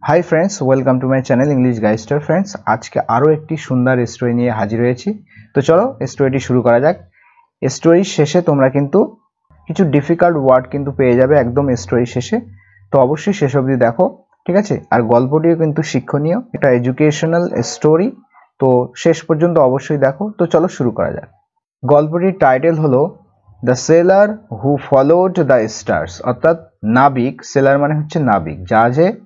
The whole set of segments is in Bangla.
High friends welcome to my channel English गाइस्टर फ्रेंड्स आज के आरो एक सुंदर स्टोरी निये हाजिर हয়েছি। तो चलो स्टोरीटी शुरू करा जाक। स्टोरी शेषे तोमरा किन्तु किछु डिफिकाल्ट वार्ड किन्तु पेये जाबे एकदम स्टोरी शेषे, तो अवश्यई शेष अब्दि देखो, ठीक आछे। आर गल्पटिও किन्तु शिक्षणीय, एटा एजुकेशनल स्टोरी, तो शेष पर्यन्त अवश्यई देखो। तो चलो शुरू करा जाक। गल्पटिर title hello the sailor who followed the stars, अर्थात नाबिक। सेलर माने हच्छे नाबिक, जहाजे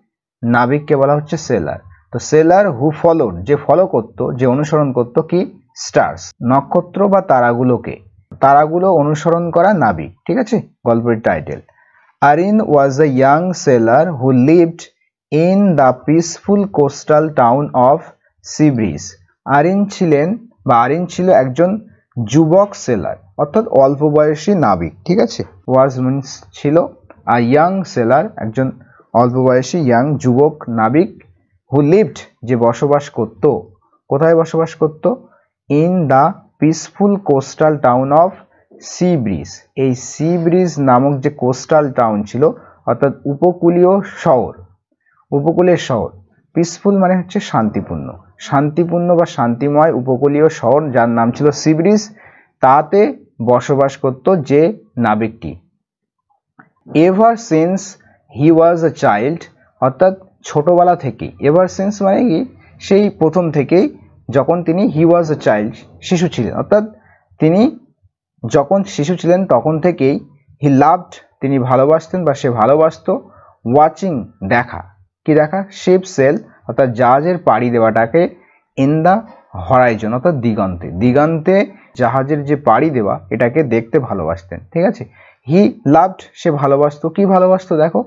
नाबिक के बला हच्छे सेलर। तो सेलर हु फलोड, जे फलो करतो, जे अनुसरण करतो कि स्टार्स, नक्षत्र बा तारागुलोके, तारागुलो अनुसरण करा नाबिक, ठीक आछे। गल्पेर title Arin was a young sailor who lived in the peaceful coastal town of C bridge. Arin छिलेन बा आरिन छिलो एकजन जुबक सेलर, अर्थात अल्प बयसी नाबिक, ठीक आछे। वाज मीन्स छिलो, आ यंग सेलर एकजन अल्प बयसी यंग जुबक नाबिक, हु लिव्ड जे बसबास करतो, कोथाय बसबास करतो, in the peaceful coastal town of C Bridge. এই सी ब्रिज नामक যে কোস্টাল টাউন ছিল, অর্থাৎ উপকূলীয় শহর, উপকূলের শহর। পিসফুল মানে হচ্ছে শান্তিপূর্ণ, শান্তিপূর্ণ বা শান্তিময় উপকূলীয় শহর যার নাম ছিল সি ব্রিজ, তাতে বসবাস করত যে নাবিকটি। Ever since he was a child, অর্থাৎ ছোটবেলা থেকেই। এভার সিন্স মানে কি, সেই প্রথম থেকেই, যখন তিনি হি ওয়াজ আ চাইল্ড, শিশু ছিলেন, অর্থাৎ তিনি যখন শিশু ছিলেন তখন থেকেই হি লাভড, তিনি ভালোবাসতেন বা সে ভালোবাসতো, ওয়াচিং দেখা, কি দেখা, শিপ সেল, অর্থাৎ জাহাজের পাড়ি দেওয়াটাকে, ইন দ্য হরাইজন, অর্থাৎ দিগন্তে, দিগন্তে জাহাজের যে পাড়ি দেওয়া এটাকে দেখতে ভালোবাসতেন, ঠিক আছে। হি লাভড, সে ভালোবাসতো, কি ভালোবাসতো দেখো,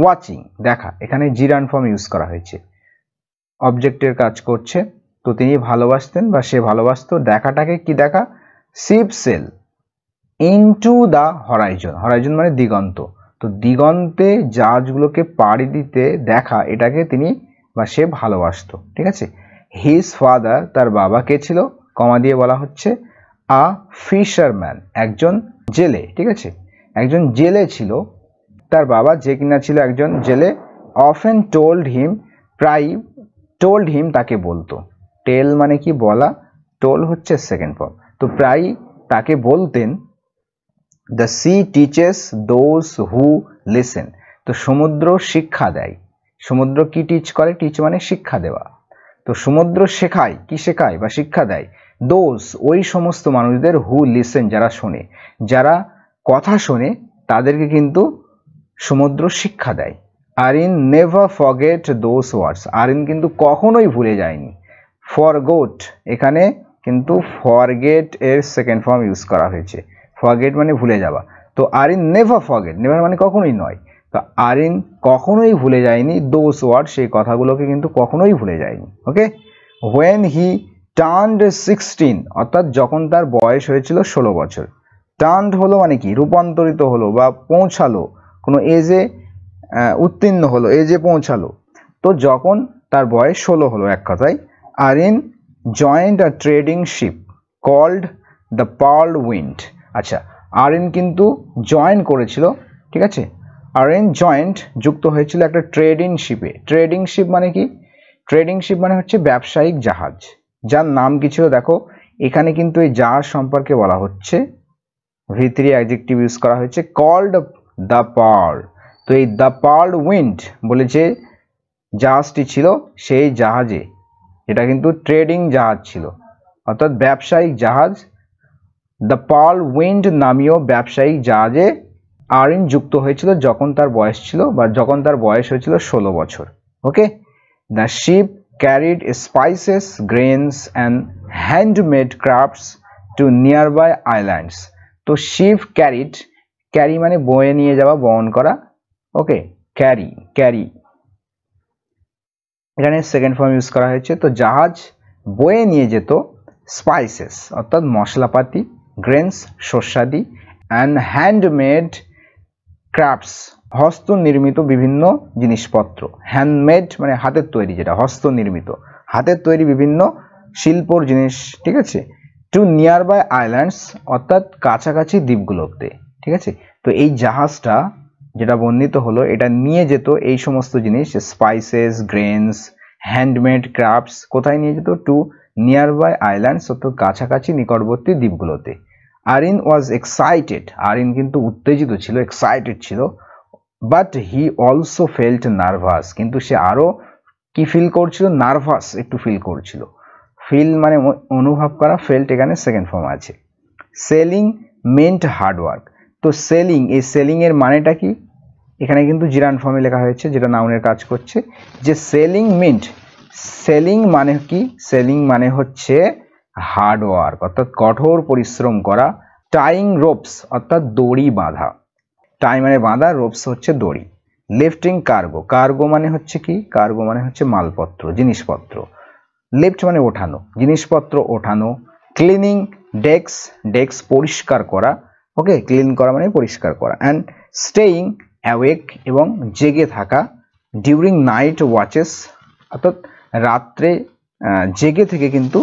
ওয়াচিং দেখা, এখানে জিরান ফর্ম ইউজ করা হয়েছে, অবজেক্টের কাজ করছে। তো তিনি ভালোবাসতেন বা সে ভালোবাসতো দেখাটাকে, কি দেখা, ship sail into the Horizon, Horizon মানে দিগন্ত, তো দিগন্তে জাহাজগুলোকে পাড়ি দিতে দেখা, এটাকে তিনি বা সে ভালোবাসতো, ঠিক আছে। হিজ ফাদার, তার বাবা কে ছিল, কমা দিয়ে বলা হচ্ছে আ ফিশারম্যান, একজন জেলে, ঠিক আছে, একজন জেলে ছিল তার বাবা, যে কিনা ছিল একজন জেলে। অফেন টোল্ড হিম, প্রায় টোল্ড হিম তাকে বলতো, টেল মানে কি বলা, টোল হচ্ছে সেকেন্ড ফর্ম, তো প্রায় তাকে বলতেন the sea teaches those who listen, তো সমুদ্র শিক্ষা দেয়। সমুদ্র কি টিচ করে, টিচ মানে শিক্ষা দেওয়া, তো সমুদ্র শেখায়, কি শেখায় বা শিক্ষা দেয়, দোজ ওই সমস্ত মানুষদের, হু লিসেন যারা শোনে, যারা কথা শোনে তাদেরকে কিন্তু সমুদ্র শিক্ষা দেয়। আরিন নেভার ফরগেট দোজ ওয়ার্ডস, আরিন কিন্তু কখনোই ভুলে যায়নি। ফরগোট, এখানে কিন্তু ফরগেট এর সেকেন্ড ফর্ম ইউজ করা হয়েছে, ফরগেট মানে ভুলে যাওয়া। তো আরিন নেভার ফরগেট, নেভার মানে কখনোই নয়, তো আরিন কখনোই ভুলে যায়নি দোজ ওয়ার্ড, সেই কথাগুলোকে কিন্তু কখনোই ভুলে যায়নি, ওকে। হোয়েন হি টার্নড 16, অর্থাৎ যখন তার বয়স হয়েছিল 16 বছর। টার্নড হলো মানে কি, রূপান্তরিত হলো বা পৌঁছালো, কোনো এজে উত্তীর্ণ হলো, এজে পৌঁছালো। তো যখন তার বয়স 16 হলো, এক কথায়, Arin joined a trading ship called the Pearl Wind. আচ্ছা, আরিন কিন্তু জয়েন করেছিল, ঠিক আছে, আরিন জয়েন্ট যুক্ত হয়েছিল একটা ট্রেডিং শিপে। ট্রেডিং শিপ মানে কি, ট্রেডিং শিপ মানে হচ্ছে ব্যবসায়িক জাহাজ, যার নাম কি ছিল দেখো, এখানে কিন্তু এই জাহাজ সম্পর্কে বলা হচ্ছে, V3 অ্যাডজেক্টিভ ইউজ করা হয়েছে, কল্ড দ্য পার্ল। তো এই দ্য পার্ল উইন্ড বলে যে জাহাজটি ছিল, সেই জাহাজে, এটা কিন্তু ট্রেডিং জাহাজ ছিল, অর্থাৎ ব্যবসায়িক জাহাজ, দ্য পার্ল উইন্ড নামীয় ব্যবসায়িক জাহাজে আরিন যুক্ত হয়েছিল যখন তার বয়স ছিল বা যখন তার বয়স হয়েছিল 16 বছর, okay. The ship carried spices, grains and handmade crafts to nearby islands. তো শিপ ক্যারিড, ক্যারি মানে বয়ে নিয়ে যাওয়া, বহন করা, ওকে, ক্যারি, ক্যারি এখানে সেকেন্ড ফর্ম ইউজ করা হয়েছে। তো জাহাজ বয়ে নিয়ে যেত স্পাইসেস, অর্থাৎ মশলাপাতি, গ্রেনস শস্যাদি, অ্যান্ড হ্যান্ডমেড ক্রাফটস, হস্ত নির্মিত বিভিন্ন জিনিসপত্র। হ্যান্ডমেড মানে হাতের তৈরি, যেটা হস্ত নির্মিত, হাতের তৈরি বিভিন্ন শিল্পর জিনিস, ঠিক আছে। টু নিয়ার বাই আইল্যান্ডস, অর্থাৎ কাছাকাছি দ্বীপগুলোতে, ঠিক আছে। তো এই জাহাজটা যেটা বর্ণিত হলো এটা নিয়ে যেত এই সমস্ত জিনিস, স্পাইসেস, গ্রেনস, হ্যান্ডমেড ক্রাফটস, কোথায় নিয়ে যেত? টু নিয়ার বাই আইল্যান্ডস, অর্থাৎ কাছাকাছি নিকটবর্তী দ্বীপগুলোতে। আরিন ওয়াজ এক্সাইটেড, আরিন কিন্তু উত্তেজিত ছিল, এক্সাইটেড ছিল, but he also felt nervous, কিন্তু সে আরো কি ফিল করছিল? নার্ভাস একটু ফিল করছিল। ফিল মানে অনুভব করা, ফেল্ট এখানে সেকেন্ড ফর্ম আছে। সেলিং মেন্ট হার্ডওয়ার্ক, তো সেলিং, এই সেলিং এর মানেটা কি? এখানে কিন্তু জিরান ফর্মে লেখা হয়েছে, যেটা নাউনের কাজ করছে। যে সেলিং মিন্ট, সেলিং মানে কি? সেলিং মানে হচ্ছে হার্ডওয়ার্ক, অর্থাৎ কঠোর পরিশ্রম করা। টাইং রোপস, অর্থাৎ দড়ি বাঁধা, টাই মানে বাঁধা, রোপস হচ্ছে দড়ি। লিফটিং কার্গো, কার্গো মানে হচ্ছে কি? কার্গো মানে হচ্ছে মালপত্র, জিনিসপত্র। লিফট মানে ওঠানো, জিনিসপত্র ওঠানো। ক্লিনিং ডেস্ক, ডেস্ক পরিষ্কার করা, ওকে, ক্লিন করা মানে পরিষ্কার করা। অ্যান্ড স্টেইং অ্যাওয়েক, এবং জেগে থাকা। ডিউরিং নাইট ওয়াচেস, অর্থাৎ রাত্রে জেগে থেকে কিন্তু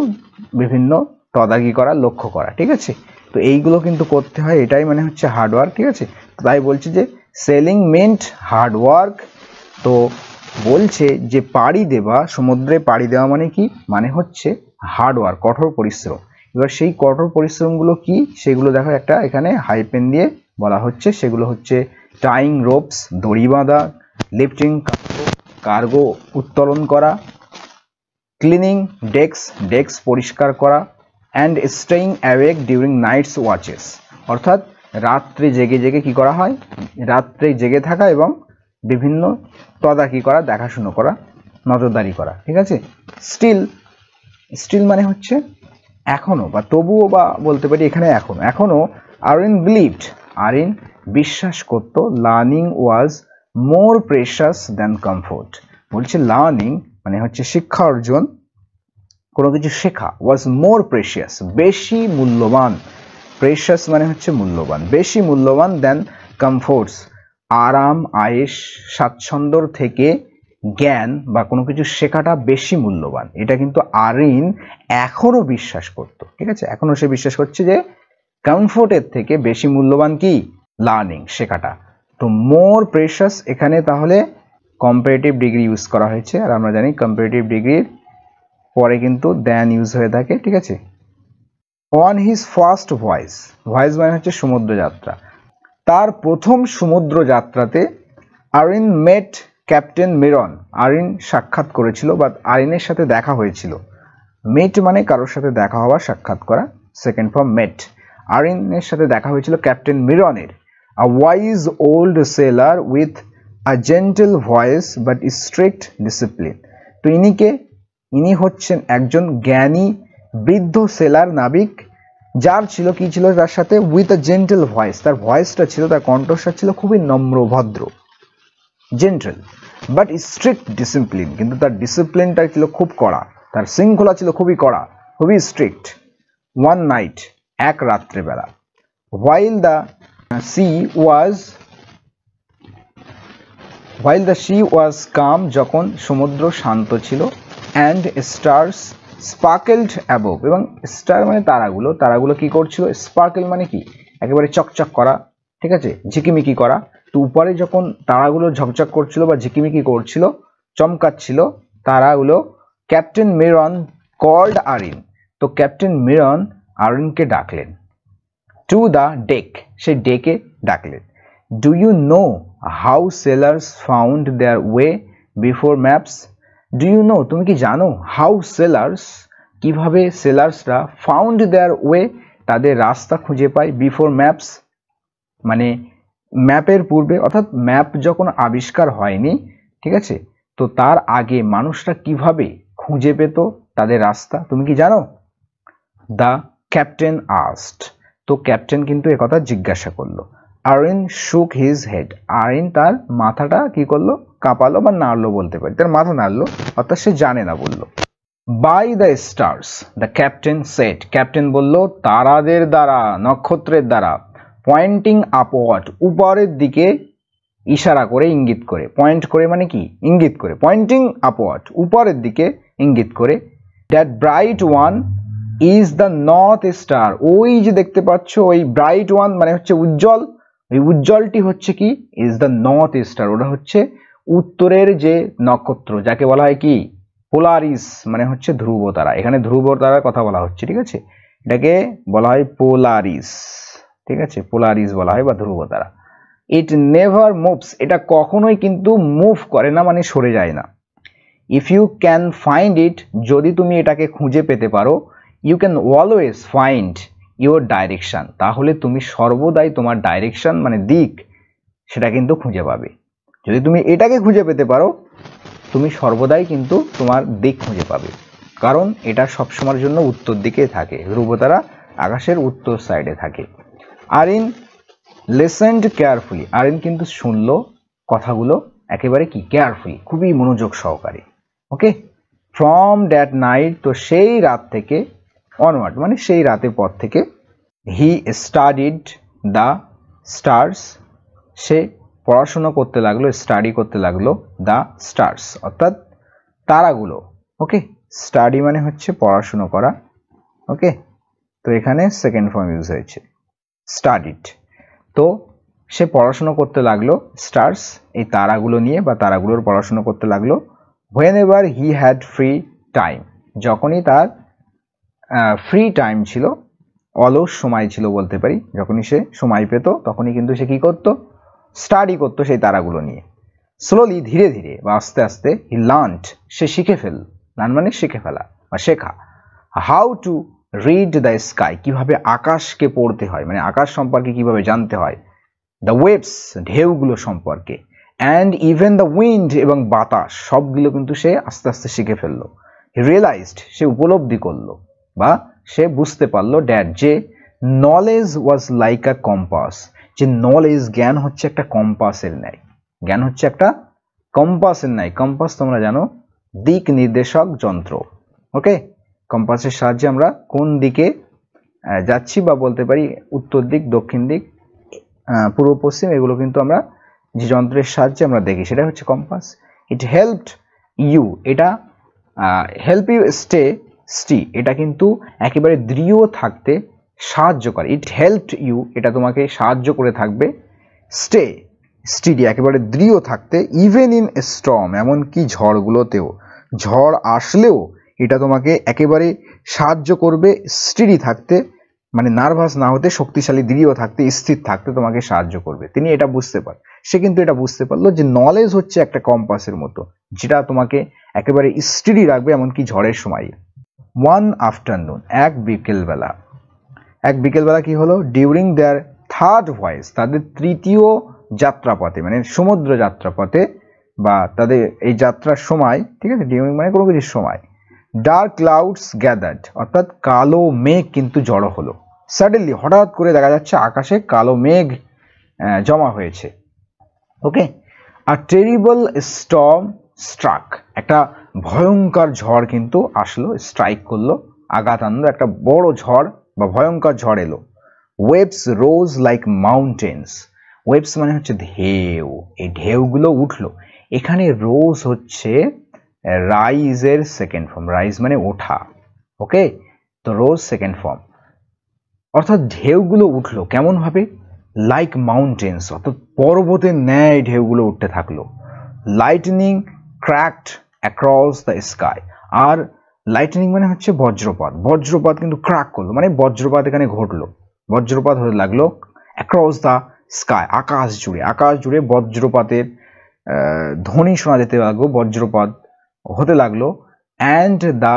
বিভিন্ন তদারকি করা, লক্ষ্য করা, ঠিক আছে। তো এইগুলো কিন্তু করতে হয়, এটাই মানে হচ্ছে হার্ডওয়ার্ক, ঠিক আছে। তাই বলছি যে সেলিং মেন্ট হার্ডওয়ার্ক। তো বলছে যে পাড়ি দেওয়া, সমুদ্রে পাড়ি দেওয়া মানে কি? মানে হচ্ছে হার্ডওয়ার্ক, কঠোর পরিশ্রম। এবার সেই কঠোর পরিশ্রমগুলো কি সেগুলো দেখো, একটা এখানে হাইপেন দিয়ে বলা হচ্ছে। সেগুলো হচ্ছে টাইং রোপস, দড়ি বাঁধা, লিফটিং কার্গো উত্তোলন করা, ক্লিনিং ডেস্ক, ডেস্ক পরিষ্কার করা, and staying awake during night watches, অর্থাৎ রাত্রে জেগে জেগে কি করা হয়? রাত্রে জেগে থাকা এবং বিভিন্ন তদারকি করা, দেখাশুনো করা, নজরদারি করা, ঠিক আছে। স্টিল, স্টিল মানে হচ্ছে এখনো বা তবুও, বা বলতে পারি এখানে এখনো। এখনো আরিন বিলিভড, আরিন বিশ্বাস করত, লার্নিং ওয়াজ মোর প্রেশাস দ্যান কমফোর্ট। বলছে লার্নিং মানে হচ্ছে শিক্ষা অর্জন, কোনো কিছু শেখা, ওয়াজ মোর প্রেশিয়াস বেশি মূল্যবান, প্রেশাস মানে হচ্ছে মূল্যবান, বেশি মূল্যবান, দেন কমফোর্টস আরাম আয়েশ স্বাচ্ছন্দ্যর থেকে জ্ঞান বা কোনো কিছু শেখাটা বেশি মূল্যবান। এটা কিন্তু আরিন এখনো বিশ্বাস করত, ঠিক আছে। এখনো সে বিশ্বাস করছে যে কমফোর্টের থেকে বেশি মূল্যবান কি? লার্নিং, শেখাটা। তো মোর প্রেশাস এখানে তাহলে কম্পারেটিভ ডিগ্রি ইউজ করা হয়েছে, আর আমরা জানি কম্পারেটিভ ডিগ্রির পরে কিন্তু দেন ইউজ হয়ে থাকে, ঠিক আছে। On his first voice, voice মানে হচ্ছে সমুদ্র যাত্রা, তার প্রথম সমুদ্র যাত্রাতে আরিন মেট ক্যাপ্টেন মিরন, আরিন সাক্ষাৎ করেছিল বা আরিনের সাথে দেখা হয়েছিল। মেট মানে কারোর সাথে দেখা হওয়া, সাক্ষাৎ করা, সেকেন্ড ফর্ম মেট। আরিনের সাথে দেখা হয়েছিল ক্যাপ্টেন মিরনের। A wise old sailor with a gentle voice but strict discipline. তো ইনি হচ্ছেন একজন জ্ঞানী বৃদ্ধ সেলার, নাবিক, যার ছিল কি ছিল তার সাথে? উইথ আ জেন্টল ভয়েস, তার ভয়েসটা ছিল, তার কণ্ঠস্বর ছিল খুবই নম্র ভদ্র, জেন্টল, বাট স্ট্রিক্ট ডিসিপ্লিন, কিন্তু তার ডিসিপ্লিনটা ছিল খুব কড়া, তার শৃঙ্খলা ছিল খুবই কড়া, খুবই স্ট্রিক্ট। ওয়ান নাইট, এক রাত্রেবেলা। while the sea was calm, যখন সমুদ্র শান্ত ছিল, and stars sparkled above, এবং স্টার মানে তারাগুলো, তারাগুলো কি করছিল? স্পার্কেল মানে কি? একেবারে চকচক করা, ঠিক আছে, ঝিকিমিকি করা। তো উপরে যখন তারাগুলো ঝকঝক করছিল বা ঝিকিমিকি করছিল, চমকাচ্ছিল তারাগুলো, ক্যাপ্টেন মিরন কল্ড আরিন, তো ক্যাপ্টেন মিরন আরিনকে ডাকলেন। টু দ্য ডেক, সে ডেকে ডাকলেন। Do you know how sailors found their way before maps? Do you know, তুমি কি জানো? হাউ সেলার্স, কিভাবে সেলার্সরা, ফাউন্ড দেয়ার ওয়ে, তাদের রাস্তা খুঁজে পায়, বিফোর ম্যাপস মানে ম্যাপের পূর্বে, অর্থাৎ ম্যাপ যখন আবিষ্কার হয়নি, ঠিক আছে, তো তার আগে মানুষরা কিভাবে খুঁজে পেত তাদের রাস্তা, তুমি কি জানো? দ্য ক্যাপ্টেন আস্কড, তো ক্যাপ্টেন কিন্তু একথা জিজ্ঞাসা করলো। আরিন শুক হিজ হেড, আরিন তার মাথাটা কি করলো? কাঁপালো বা নাড়লো বলতে পারি, তার মাথা নাড়লো, অর্থাৎ সে জানে না বললো। By the stars, the captain said, captain বললো তারাদের দ্বারা, নক্ষত্রের দ্বারা। পয়েন্টিং আপওয়ার্ড, উপরের দিকে ইশারা করে, ইঙ্গিত করে, পয়েন্ট করে মানে কি? ইঙ্গিত করে, পয়েন্টিং আপওয়ার্ড, উপরের দিকে ইঙ্গিত করে। That bright one is the north star, ওই যে দেখতে পাচ্ছ ওই ব্রাইট ওয়ান মানে হচ্ছে উজ্জ্বল, এই উজ্জ্বলটি হচ্ছে কি, ইজ দ্য নর্থ স্টার, ওটা হচ্ছে উত্তরের যে নক্ষত্র, যাকে বলা হয় কি পোলারিস, মানে হচ্ছে ধ্রুব তারা। এখানে ধ্রুব তারার কথা বলা হচ্ছে, ঠিক আছে, এটাকে বলা হয় পোলারিস, ঠিক আছে, পোলারিস বলা হয় বা ধ্রুব তারা। ইট নেভার মুভস, এটা কখনোই কিন্তু মুভ করে না, মানে সরে যায় না। If you can find it, যদি তুমি এটাকে খুঁজে পেতে পারো, you can always find your direction, তাহলে তুমি সর্বদাই তোমার ডাইরেকশন মানে দিক সেটা কিন্তু খুঁজে পাবে। যদি তুমি এটাকে খুঁজে পেতে পারো, তুমি সর্বদাই কিন্তু তোমার দিক খুঁজে পাবে, কারণ এটা সবসময়ের জন্য উত্তর দিকে থাকে, ধ্রুবতারা আকাশের উত্তর সাইডে থাকে। আরিন লিসেন্ড কেয়ারফুলি, আরিন কিন্তু শুনলো কথাগুলো একেবারে কি কেয়ারফুলি, খুবই মনোযোগ সহকারে। ওকে, ফ্রম দ্যাট নাইট, তো সেই রাত থেকে অনওয়ার্ড মানে সেই রাতের পর থেকে, হি স্টাডিড দ্য স্টার্স, সে পড়াশোনা করতে লাগলো, স্টাডি করতে লাগলো দ্য স্টার্স অর্থাৎ তারাগুলো। ওকে, স্টাডি মানে হচ্ছে পড়াশোনা করা। ওকে, তো এখানে সেকেন্ড ফর্ম ইউজ হয়েছে স্টাডিড। তো সে পড়াশোনা করতে লাগলো স্টার্স, এই তারাগুলো নিয়ে বা তারাগুলোর পড়াশোনা করতে লাগলো। When ever he had free time, যখনই তার ফ্রি টাইম ছিল, অলস সময় ছিল বলতে পারি, যখনই সে সময় পেত তখনই কিন্তু সে কি করতো, স্টাডি করতো সেই তারাগুলো নিয়ে। স্লোলি, ধীরে ধীরে বা আস্তে আস্তে, হি লার্নড, সে শিখে ফেল, লার্ন মানে শিখে ফেলা বা শেখা, how to read the sky, কিভাবে আকাশকে পড়তে হয়, মানে আকাশ সম্পর্কে কিভাবে জানতে হয়, দ্য ওয়েভস, ঢেউগুলো সম্পর্কে, অ্যান্ড ইভেন দ্য উইন্ড, এবং বাতাস, সবগুলো কিন্তু সে আস্তে আস্তে শিখে ফেললো। হি রিয়েলাইজড, সে উপলব্ধি করলো বা সে বুঝতে পারলো ড্যাট, যে knowledge was like a compass, যে নলেজ, জ্ঞান হচ্ছে একটা কম্পাসের ন্যায়, জ্ঞান হচ্ছে একটা কম্পাসের ন্যায়। কম্পাস তোমরা জানো দিক নির্দেশক যন্ত্র। ওকে, কম্পাসের সাহায্যে আমরা কোন দিকে যাচ্ছি বা বলতে পারি উত্তর দিক, দক্ষিণ দিক, পূর্ব পশ্চিম, এগুলো কিন্তু আমরা যে যন্ত্রের সাহায্যে আমরা দেখি সেটা হচ্ছে কম্পাস। ইট হেল্পড ইউ, এটা হেল্প ইউ স্টে স্টি, এটা কিন্তু একেবারে দৃঢ় থাকতে সাহায্য করে। ইট হেল্পড ইউ, এটা তোমাকে সাহায্য করে থাকবে স্টে স্টিডি, একেবারে দৃঢ় থাকতে, ইভেন ইন স্টর্ম, এমনকি ঝড়গুলোতেও, ঝড় আসলেও এটা তোমাকে একেবারে সাহায্য করবে স্টিডি থাকতে, মানে নার্ভাস না হতে, শক্তিশালী দৃঢ় থাকতে, স্থির থাকতে তোমাকে সাহায্য করবে। তিনি এটা বুঝতে পারে, সে কিন্তু এটা বুঝতে পারলো যে নলেজ হচ্ছে একটা কম্পাসের মতো, যেটা তোমাকে একেবারে স্টিডি রাখবে এমনকি ঝড়ের সময়। ওয়ান আফটারনুন, এক বিকেলবেলা কি হলো, ডিউরিং দেয়ার থার্ড ভয়েস, তাদের তৃতীয় যাত্রাপথে, মানে সমুদ্র যাত্রাপথে বা তাদের এই যাত্রার সময়, ঠিক আছে, ডিউরিং মানে কোনো কিছুর সময়, ডার্ক ক্লাউডস গ্যাদার্ড, অর্থাৎ কালো মেঘ কিন্তু জড়ো হলো। সাডেনলি, হঠাৎ করে দেখা যাচ্ছে আকাশে কালো মেঘ জমা হয়েছে। ওকে, আর টেরিবল স্টর্ম স্ট্রাক, একটা ভয়ঙ্কর ঝড় কিন্তু আসলো, স্ট্রাইক করলো, আঘাত আনলো, একটা বড় ঝড় বা ভয়ঙ্কর ঝড় এলো। ওয়েভস রোজ লাইক মাউন্টেন্স, ওয়েভস মানে হচ্ছে ঢেউ, এই ঢেউগুলো উঠলো। এখানে রোজ হচ্ছে রাইজের সেকেন্ড ফর্ম, রাইজ মানে ওঠা। ওকে, তো রোজ সেকেন্ড ফর্ম, অর্থাৎ ঢেউগুলো উঠলো কেমন ভাবে, লাইক মাউন্টেন্স, অর্থাৎ পর্বতের ন্যায় ঢেউগুলো উঠতে থাকলো। Lightning cracked across the sky, আর লাইটনিং মানে হচ্ছে বজ্রপাত, বজ্রপাত কিন্তু ক্র্যাক করলো, মানে বজ্রপাত এখানে ঘটলো, বজ্রপাত হতে লাগলো অ্যাক্রস দ্য স্কাই, আকাশ জুড়ে বজ্রপাতের ধ্বনি শোনা যেতে লাগলো, বজ্রপাত হতে লাগলো। অ্যান্ড দ্য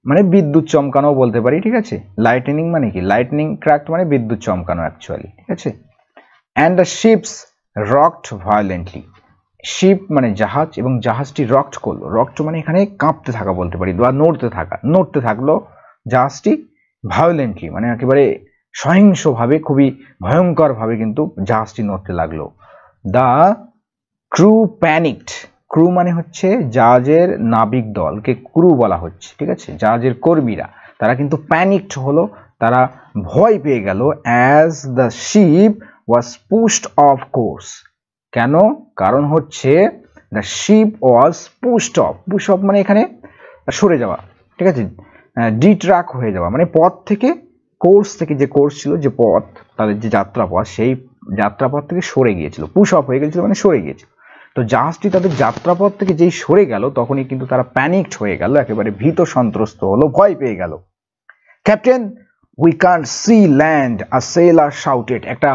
মানে বিদ্যুৎ চমকানো বলতে পারি, ঠিক আছে, লাইটনিং মানে কি, লাইটনিং ক্র্যাকড মানে বিদ্যুৎ চমকানো অ্যাকচুয়ালি, ঠিক আছে। And the ships rocked violently, ship মানে জাহাজ, এবং জাহাজটি রকড করলো, রকড মানে এখানে কাঁপতে থাকা বলতে পারি বা নড়তে থাকলো জাহাজটি, ভায়োলেন্টলি মানে একেবারে সহিংসভাবে, খুবই ভয়ঙ্কর ভাবে কিন্তু জাহাজটি নড়তে লাগলো। দ্য ক্রু প্যানিকড, ক্রু মানে হচ্ছে জাহাজের নাবিক দলকে ক্রু বলা হচ্ছে, ঠিক আছে, জাহাজের কর্মীরা, তারা কিন্তু প্যানিকড হলো, তারা ভয় পেয়ে গেল। As the ship was pushed of course, কেন, কারণ হচ্ছে the ship was pushed of, push of মানে এখানে সরে যাওয়া, ঠিক আছে, ডিট্রাক হয়ে যাওয়া, মানে পথ থেকে, কোর্স থেকে, যে কোর্স ছিল, যে পথ, তাদের যে যাত্রা পথ, সেই যাত্রাপথ থেকে সরে গিয়েছিল, পুশ অফ হয়ে গিয়েছিল মানে সরে গিয়েছিল। তো জাহাজটি তাদের যাত্রাপথ থেকে যেই সরে গেল তখনই কিন্তু তারা প্যানিকড হয়ে গেল, একেবারে ভীত সন্ত্রস্ত হলো, ভয় পেয়ে গেল। Captain we can't see land, a sailor shouted, একটা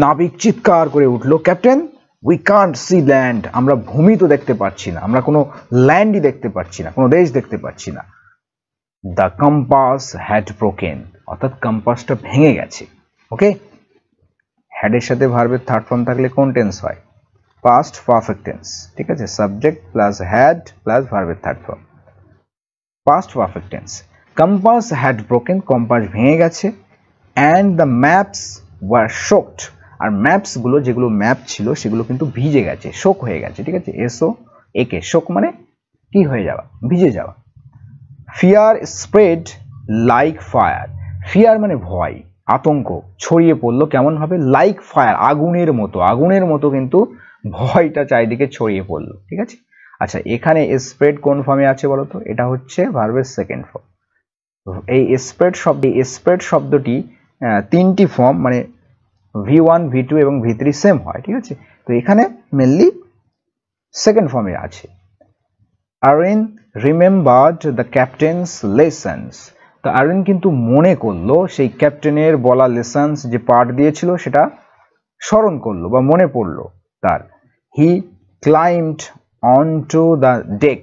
নাবিক চিৎকার করে উঠলো, captain we can't see land, আমরা ভূমি তো দেখতে পাচ্ছি না, আমরা কোনো ল্যান্ডই দেখতে পাচ্ছি না, কোনো দেশ দেখতে পাচ্ছি না। দ্য কম্পাস হ্যাড ব্রোকেন, অর্থাৎ কম্পাসটা ভেঙে গেছে। ওকে, হ্যাডের সাথে ভার্বের থার্ড ফর্ম থাকলে কোন টেন্স হয়? পাস্ট পারফেক্ট টেন্স, ঠিক আছে, সাবজেক্ট প্লাস হ্যাড প্লাস ভার্বের third form, past perfect tense. Compass had broken, compass ভেঙে গেছে, and the maps were soaked, আর ম্যাপস গুলো, যেগুলো ম্যাপ ছিল সেগুলো কিন্তু ভিজে গেছে, শোক হয়ে গেছে, ঠিক আছে, এসও একে, শোক মানে কি হয়ে যাওয়া, ভিজে যাওয়া। Fear spread like fire, fear মানে ভয়, আতঙ্ক ছড়িয়ে পড়লো কেমন ভাবে? লাইক ফায়ার, আগুনের মতো, আগুনের মতো কিন্তু ভয়টা চারিদিকে ছড়িয়ে পড়লো, ঠিক আছে। আচ্ছা, এখানে স্প্রেড কোন ফর্মে আছে বলতো? এটা হচ্ছে ভার্বের সেকেন্ড ফর্ম। এই স্প্রেড শব্দটি তিনটি ফর্ম, মানে V1 V2 এবং V3 সেম হয়, ঠিক আছে। তো এখানে মেনলি সেকেন্ড ফর্মে আছে। Arin remembered the captain's lessons, তো আরিন কিন্তু মনে করলো সেই ক্যাপ্টেনের বলা লেসন্স, যে পাঠ দিয়েছিল সেটা স্মরণ করলো বা মনে পড়লো তার। He climbed onto the deck,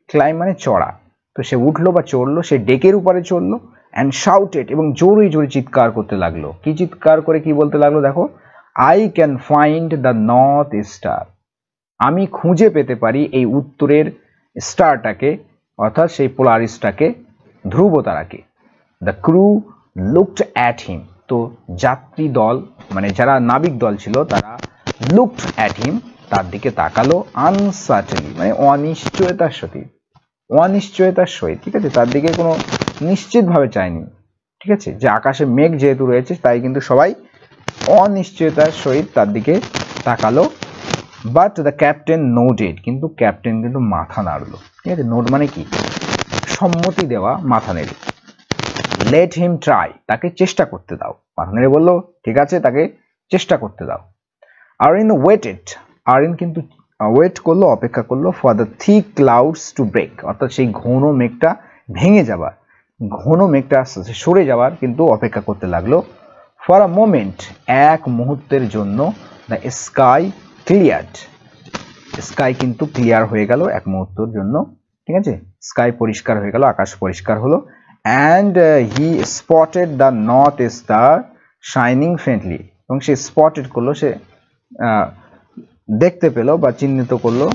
climb মানে চড়া, তো সে উঠলো বা চড়লো, সে ডেকের উপরে চড়লো, অ্যান্ড শাউটেড, এবং জোরে জোরে চিৎকার করতে লাগলো। কি চিৎকার করে কি বলতে লাগলো? দেখো, I can find the north star, আমি খুঁজে পেতে পারি এই উত্তরের স্টারটাকে, অর্থাৎ সেই পোলারিসটাকে, ধ্রুব তারাকে। The crew looked at him, তো যাত্রী দল মানে যারা নাবিক দল ছিল তারা লুকড অ্যাট হিম, তার দিকে তাকালো, আনসার্টেনলি মানে অনিশ্চয়তার সহিত, অনিশ্চয়তার সহিত, ঠিক আছে, তার দিকে কোনো নিশ্চিতভাবে চায়নি, ঠিক আছে, যে আকাশে মেঘ যেহেতু রয়েছে তাই কিন্তু সবাই অনিশ্চয়তার সহিত তার দিকে তাকালো। বাট দ্য ক্যাপ্টেন নোডেড, কিন্তু ক্যাপ্টেন কিন্তু মাথা নাড়লো, ঠিক আছে, নোড মানে কি? সম্মতি দেওয়া, মাথা নেড়ে। লেট হিম ট্রাই, তাকে চেষ্টা করতে দাও, মাথা নেড়ে বললো ঠিক আছে, তাকে চেষ্টা করতে দাও। আরিন ওয়েটেড, আরিন কিন্তু ওয়েট করলো, অপেক্ষা করলো, for the thick clouds to break, অর্থাৎ সেই ঘন মেঘটা ভেঙে যাবার, ঘন মেঘটা আস্তে আস্তে সরে যাওয়ার কিন্তু অপেক্ষা করতে লাগলো। ফর আ মোমেন্ট, এক মুহূর্তের জন্য, দ্য স্কাই ক্লিয়ার্ড, স্কাই কিন্তু ক্লিয়ার হয়ে গেল এক মুহূর্তের জন্য, ঠিক আছে, স্কাই পরিষ্কার হয়ে গেল, আকাশ পরিষ্কার হলো। And he spotted the north star shining faintly, এবং সে স্পটেড করলো, সে দেখতে পেলো বা চিহ্নিত করলো,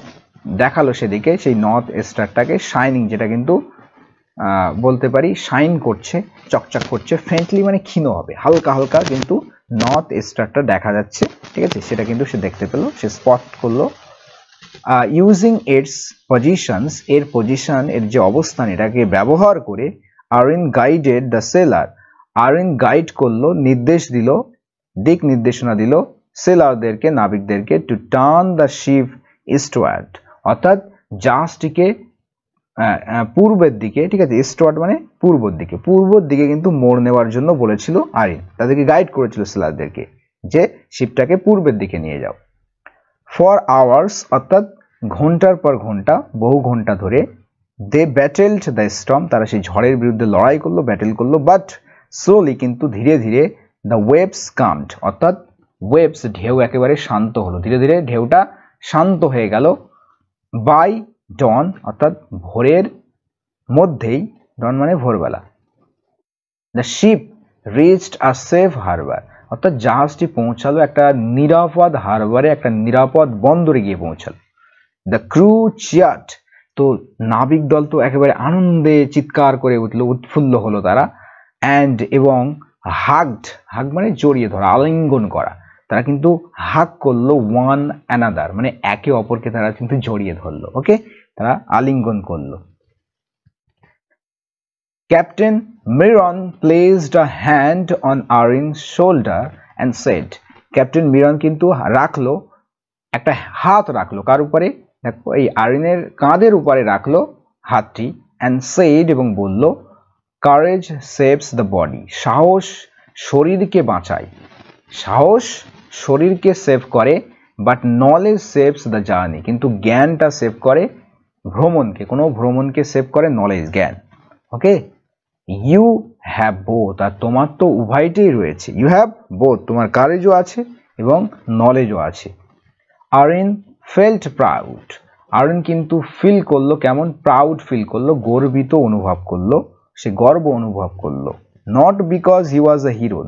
দেখালো সেদিকে সেই নর্থ স্টারটাকে, শাইনিং যেটা কিন্তু বলতে পারি শাইন করছে, চকচক করছে, ফেন্টলি মানে ক্ষীণ হবে, হালকা হালকা কিন্তু নর্থ স্টারটা দেখা যাচ্ছে, ঠিক আছে, সেটা কিন্তু সে দেখতে পেলো, সে স্পট করলো। ইউজিং ইটস পজিশনস, এর পজিশন, এর যে অবস্থান, এটাকে ব্যবহার করে Arin guided the seller, Arin guide করলো, নির্দেশ দিল, দিক নির্দেশনা দিল সেলারদেরকে, নাবিকদেরকে, টু টার্ন দ্য শিপ ইস্টওয়ার্ড, অর্থাৎ জাহাজটিকে পূর্বের দিকে, ঠিক আছে, ইস্টওয়ার্ড মানে পূর্বর দিকে, পূর্বর দিকে কিন্তু মোড় নেওয়ার জন্য বলেছিল আরিন, তাদেরকে গাইড করেছিল সেলারদেরকে যে শিপটাকে পূর্বের দিকে নিয়ে যাও। ফর আওয়ার্স, অর্থাৎ ঘন্টার পর ঘন্টা, বহু ঘন্টা ধরে, দে ব্যাটেলড দ্য স্টর্ম, তারা সেই ঝড়ের বিরুদ্ধে লড়াই করলো, ব্যাটেল করলো, বাট স্লোলি, কিন্তু ধীরে ধীরে, দ্য ওয়েভস কামড, অর্থাৎ ওয়েভস ঢেউ একেবারে শান্ত হলো, ধীরে ধীরে ঢেউটা শান্ত হয়ে গেল। বাই ডন, অর্থাৎ ভোরের মধ্যেই, ডন মানে ভোরবেলা, the ship reached a safe Harbour, অর্থাৎ জাহাজটি পৌঁছালো একটা নিরাপদ হারবারে, একটা নিরাপদ বন্দরে গিয়ে পৌঁছালো। দ্য ক্রু চিয়ার্ড, তো নাবিক দল তো একেবারে আনন্দে চিৎকার করে উঠলো, উৎফুল্ল হলো তারা। অ্যান্ড, এবং হাগড, হাগ মানে জড়িয়ে ধরা, আলিঙ্গন করা, তারা কিন্তু হাগ করলো, ওয়ান অ্যানাদার মানে একে অপরকে তারা কিন্তু জড়িয়ে ধরলো, ওকে, তারা আলিঙ্গন করলো। Captain Miron placed a hand on Arin's shoulder and said, captain Miron কিন্তু রাখলো, একটা হাত রাখলো, কার উপরে? দেখো, এই আরিনের কাঁধের উপরে রাখলো হাতটি, অ্যান্ড সেড, এবং বলল, কারেজ সেভস দ্য বডি, সাহস শরীরকে বাঁচায়, সাহস শরীরকে সেভ করে, but knowledge saves the journey, কিন্তু জ্ঞানটা সেভ করে ভ্রমণকে, কোনো ভ্রমণকে সেভ করে নলেজ, জ্ঞান। ওকে, ইউ হ্যাভ বোথ, আর তোমার তো উভয়টাই রয়েছে, ইউ হ্যাভ বোথ, তোমার কারেজও আছে এবং নলেজও আছে। আরিন ফেল্ট প্রাউড, আরিন কিন্তু ফিল করলো কেমন, প্রাউড ফিল করলো, গর্বিত অনুভব করলো, সে গর্ব অনুভব করলো। Not because he was A hero,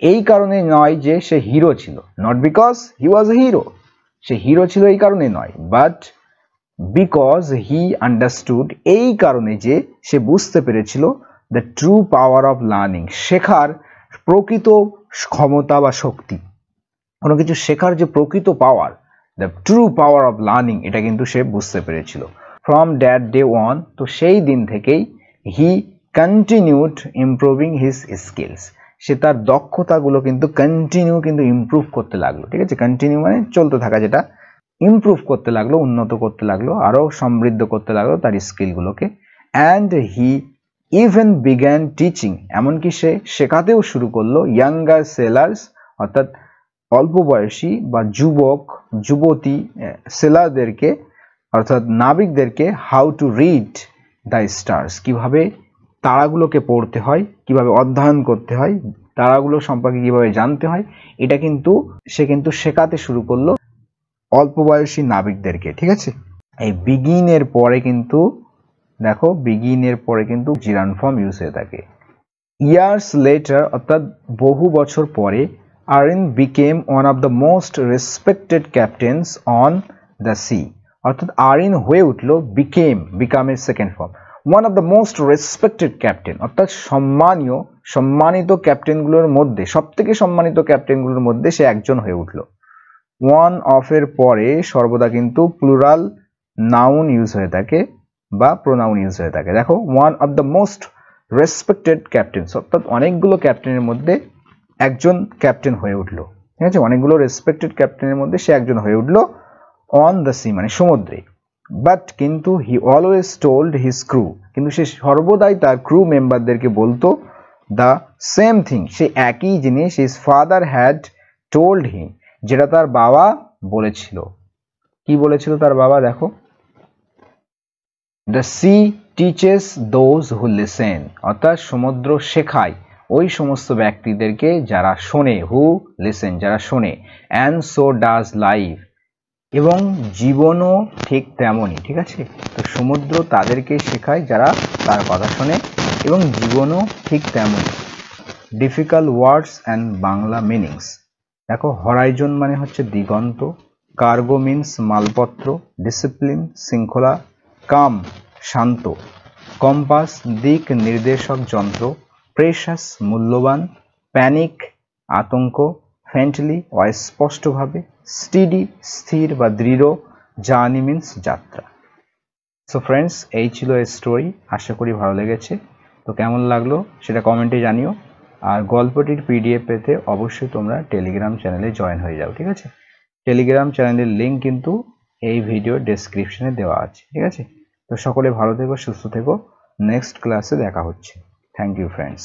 এই কারণে নয় যে সে হিরো ছিল, not because he was A hero, say hero ছিল এই কারণে নয়, বাট বিকজ হি আন্ডারস্টুড, এই কারণে যে সে বুঝতে পেরেছিল the true power of learning, শেখার প্রকৃত ক্ষমতা বা শক্তি, কোনো কিছু শেখার যে প্রকৃত power, the true power of learning, এটা কিন্তু সে বুঝতে পেরেছিল। ফ্রম দ্যাট ডে অন, তো সেই দিন থেকেই he continued improving his skills, সে তার দক্ষতাগুলো কিন্তু কন্টিনিউ কিন্তু ইমপ্রুভ করতে লাগলো। ঠিক আছে, কন্টিনিউ মানে চলতে থাকা, যেটা ইমপ্রুভ করতে লাগলো, উন্নত করতে লাগলো, আরো সমৃদ্ধ করতে লাগলো তার স্কিলগুলোকে। And he even began teaching, এমনকি সে শেখাতেও শুরু করলো ইয়াঙ্গার সেলার্স, অর্থাৎ অল্প বয়সী বা যুবক যুবতী সেলারদেরকে, অর্থাৎ নাবিকদেরকে, how to read the stars, কিভাবে তারাগুলোকে পড়তে হয়, কিভাবে অধ্যয়ন করতে হয়, তারাগুলো সম্পর্কে কিভাবে জানতে হয়, এটা কিন্তু সে কিন্তু শেখাতে শুরু করলো অল্প বয়সী নাবিকদেরকে। ঠিক আছে, এই বিগিনের পরে কিন্তু দেখো, বিগিনের পরে কিন্তু জিরান ফর্ম ইউজ হয়ে থাকে। ইয়ার্স লেটার, অর্থাৎ বহু বছর পরে, Arin became one of the most respected captains on the sea, অর্থাৎ আরিন হয়ে উঠলো, বিকামের second form, one of the most respected captain, অর্থাৎ সম্মানিত ক্যাপ্টেনগুলোর মধ্যে, সব থেকে সম্মানিত ক্যাপ্টেনগুলোর মধ্যে সে একজন হয়ে উঠলো। ওয়ান অফ এর পরে সর্বদা কিন্তু প্লুরাল নাউন ইউজ হয়ে থাকে বা প্রোনাউন ইউজ হয়ে থাকে। দেখো, one of the most respected captain's, অর্থাৎ অনেকগুলো ক্যাপ্টেনের মধ্যে একজন ক্যাপ্টেন হয়ে উঠলো। ঠিক আছে, অনেকগুলো রেসপেক্টেড ক্যাপ্টেনের মধ্যে সে একজন হয়ে উঠলো অন দ্য সি মানে সমুদ্রে। বাট কিন্তু he always told his crew, কিন্তু সে সর্বদাই তার ক্রু মেম্বারদেরকে বলতো দ্য সেম থিং, সে একই জিনিস, his father had told him, যেটা তার বাবা বলেছিল। কি বলেছিল তার বাবা? দেখো, the sea teaches those who listen, অর্থাৎ সমুদ্র শেখায় ওই সমস্ত ব্যক্তিদেরকে যারা শোনে, হু লিসেন, যারা শোনে, অ্যান্ড সো ডাজ লাইফ, এবং জীবনও ঠিক তেমনই। ঠিক আছে, তো সমুদ্র তাদেরকে শেখায় যারা তার কথা শোনে, এবং জীবনও ঠিক তেমনই। Difficult words and Bangla meanings. দেখো, হরাইজন মানে হচ্ছে দিগন্ত, কার্গো মিন্স মালপত্র, ডিসিপ্লিন শৃঙ্খলা, কাম শান্ত, কম্পাস দিক নির্দেশক যন্ত্র, প্রেশাস মূল্যবান, প্যানিক আতঙ্ক, ফেন্টলি অস্পষ্টভাবে, স্টিডি স্থির বা দৃঢ়, জার্নি মিন্স যাত্রা। সো ফ্রেন্ডস, এই ছিল এই স্টোরি, আশা করি ভালো লেগেছে। তো কেমন লাগলো সেটা কমেন্টে জানিও, আর গল্পটির পিডিএফ পেতে অবশ্যই তোমরা টেলিগ্রাম চ্যানেলে জয়েন হয়ে যাও। ঠিক আছে, টেলিগ্রাম চ্যানেলের লিঙ্ক কিন্তু এই ভিডিও ডেসক্রিপশনে দেওয়া আছে। ঠিক আছে, তো সকলে ভালো থেকো, সুস্থ থেকো, নেক্সট ক্লাসে দেখা হচ্ছে। Thank you friends.